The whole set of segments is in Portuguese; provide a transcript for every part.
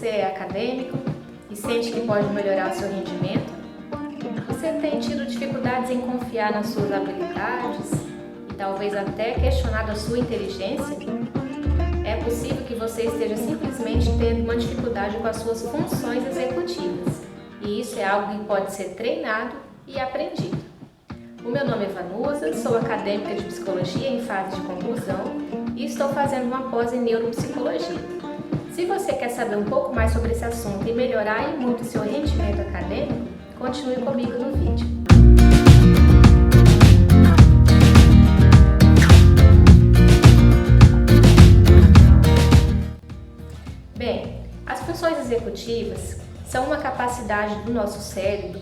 você é acadêmico e sente que pode melhorar o seu rendimento? Você tem tido dificuldades em confiar nas suas habilidades e talvez até questionado a sua inteligência? É possível que você esteja simplesmente tendo uma dificuldade com as suas funções executivas, e isso é algo que pode ser treinado e aprendido. O meu nome é Vanusa, sou acadêmica de psicologia em fase de conclusão e estou fazendo uma pós em neuropsicologia. Se você quer saber um pouco mais sobre esse assunto e melhorar e muito seu rendimento acadêmico, continue comigo no vídeo. Bem, as funções executivas são uma capacidade do nosso cérebro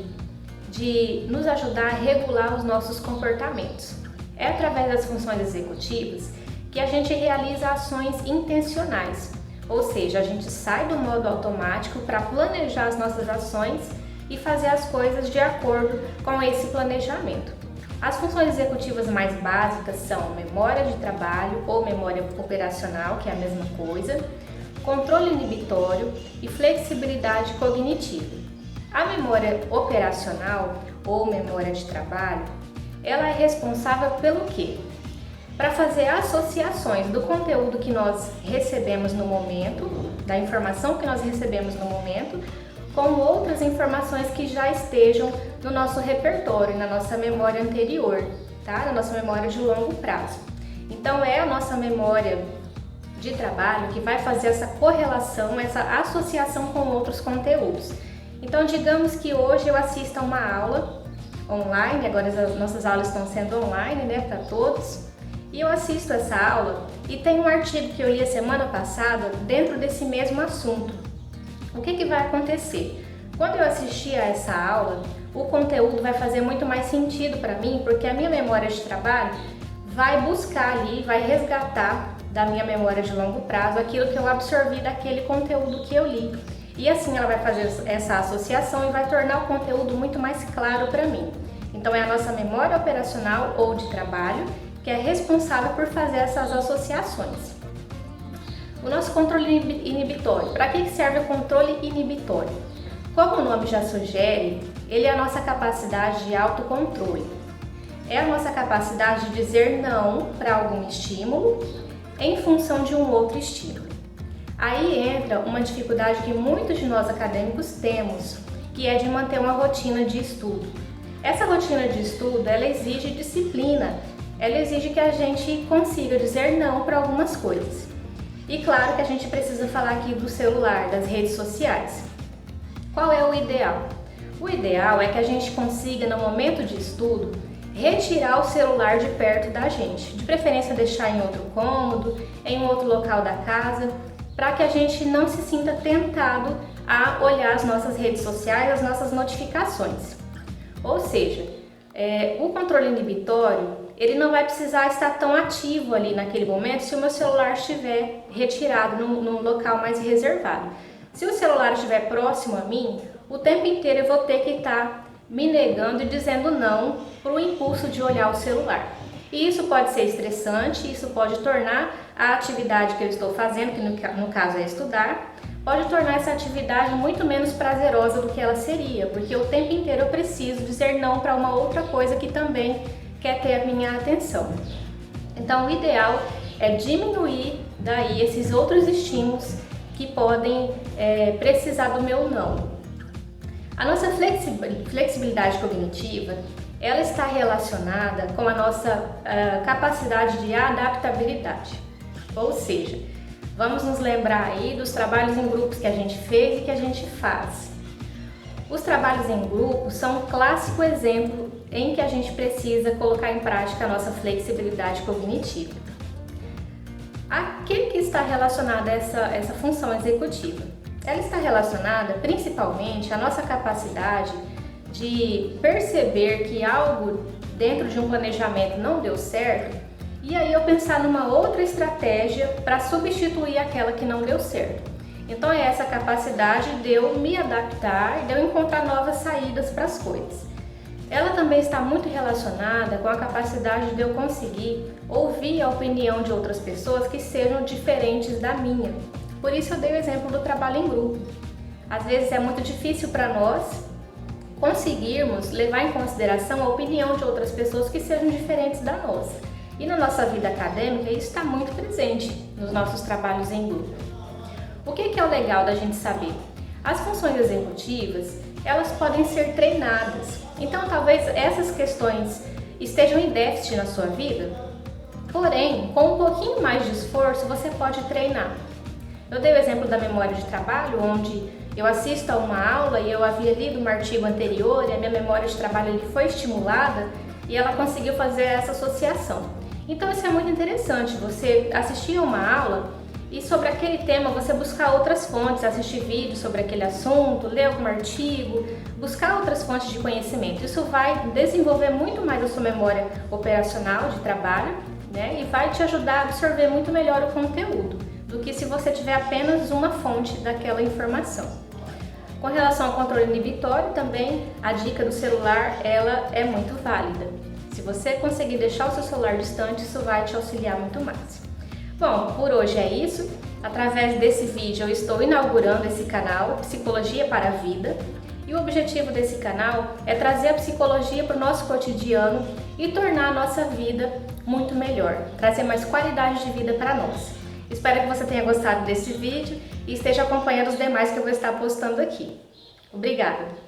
de nos ajudar a regular os nossos comportamentos. É através das funções executivas que a gente realiza ações intencionais, ou seja, a gente sai do modo automático para planejar as nossas ações e fazer as coisas de acordo com esse planejamento. As funções executivas mais básicas são memória de trabalho ou memória operacional, que é a mesma coisa, controle inibitório e flexibilidade cognitiva. A memória operacional ou memória de trabalho, ela é responsável pelo quê? Para fazer associações do conteúdo que nós recebemos no momento, da informação que nós recebemos no momento, com outras informações que já estejam no nosso repertório, na nossa memória anterior, tá? Na nossa memória de longo prazo. Então é a nossa memória de trabalho que vai fazer essa correlação, essa associação com outros conteúdos. Então digamos que hoje eu assista a uma aula online, agora as nossas aulas estão sendo online, né, para todos, e eu assisto essa aula e tem um artigo que eu li a semana passada dentro desse mesmo assunto. O que vai acontecer? Quando eu assistir a essa aula, o conteúdo vai fazer muito mais sentido para mim, porque a minha memória de trabalho vai buscar ali, vai resgatar da minha memória de longo prazo aquilo que eu absorvi daquele conteúdo que eu li. E assim ela vai fazer essa associação e vai tornar o conteúdo muito mais claro para mim. Então é a nossa memória operacional ou de trabalho que é responsável por fazer essas associações. O nosso controle inibitório. Para que serve o controle inibitório? Como o nome já sugere, ele é a nossa capacidade de autocontrole. É a nossa capacidade de dizer não para algum estímulo em função de um outro estímulo. Aí entra uma dificuldade que muitos de nós acadêmicos temos, que é de manter uma rotina de estudo. Essa rotina de estudo, ela exige disciplina, ela exige que a gente consiga dizer não para algumas coisas. E claro que a gente precisa falar aqui do celular, das redes sociais. Qual é o ideal? O ideal é que a gente consiga, no momento de estudo, retirar o celular de perto da gente, de preferência deixar em outro cômodo, em um outro local da casa, para que a gente não se sinta tentado a olhar as nossas redes sociais, as nossas notificações. Ou seja, o controle inibitório, ele não vai precisar estar tão ativo ali naquele momento se o meu celular estiver retirado num local mais reservado. Se o celular estiver próximo a mim, o tempo inteiro eu vou ter que estar me negando e dizendo não para o impulso de olhar o celular. E isso pode ser estressante, isso pode tornar a atividade que eu estou fazendo, que no caso é estudar, pode tornar essa atividade muito menos prazerosa do que ela seria, porque o tempo inteiro eu preciso dizer não para uma outra coisa que também quer ter a minha atenção. Então o ideal é diminuir daí esses outros estímulos que podem precisar do meu não. A nossa flexibilidade cognitiva, ela está relacionada com a nossa capacidade de adaptabilidade. Ou seja, vamos nos lembrar aí dos trabalhos em grupos que a gente fez e que a gente faz. Os trabalhos em grupo são um clássico exemplo em que a gente precisa colocar em prática a nossa flexibilidade cognitiva. A que está relacionada essa função executiva? Ela está relacionada principalmente à nossa capacidade de perceber que algo dentro de um planejamento não deu certo e aí eu pensar numa outra estratégia para substituir aquela que não deu certo. Então é essa capacidade de eu me adaptar e de eu encontrar novas saídas para as coisas. Ela também está muito relacionada com a capacidade de eu conseguir ouvir a opinião de outras pessoas que sejam diferentes da minha. Por isso eu dei o exemplo do trabalho em grupo. Às vezes é muito difícil para nós conseguirmos levar em consideração a opinião de outras pessoas que sejam diferentes da nossa. E na nossa vida acadêmica isso está muito presente nos nossos trabalhos em grupo. O que é o legal da gente saber? As funções executivas, elas podem ser treinadas. Então talvez essas questões estejam em déficit na sua vida, porém, com um pouquinho mais de esforço você pode treinar. Eu dei o exemplo da memória de trabalho, onde eu assisto a uma aula e eu havia lido um artigo anterior e a minha memória de trabalho foi estimulada e ela conseguiu fazer essa associação. Então isso é muito interessante, você assistir a uma aula e sobre aquele tema você buscar outras fontes, assistir vídeos sobre aquele assunto, ler algum artigo, buscar outras fontes de conhecimento. Isso vai desenvolver muito mais a sua memória operacional de trabalho, né? E vai te ajudar a absorver muito melhor o conteúdo do que se você tiver apenas uma fonte daquela informação. Com relação ao controle inibitório também, a dica do celular ela é muito válida. Se você conseguir deixar o seu celular distante, isso vai te auxiliar muito mais. Bom, por hoje é isso. Através desse vídeo eu estou inaugurando esse canal Psicologia para a Vida. E o objetivo desse canal é trazer a psicologia para o nosso cotidiano e tornar a nossa vida muito melhor, trazer mais qualidade de vida para nós. Espero que você tenha gostado desse vídeo e esteja acompanhando os demais que eu vou estar postando aqui. Obrigada!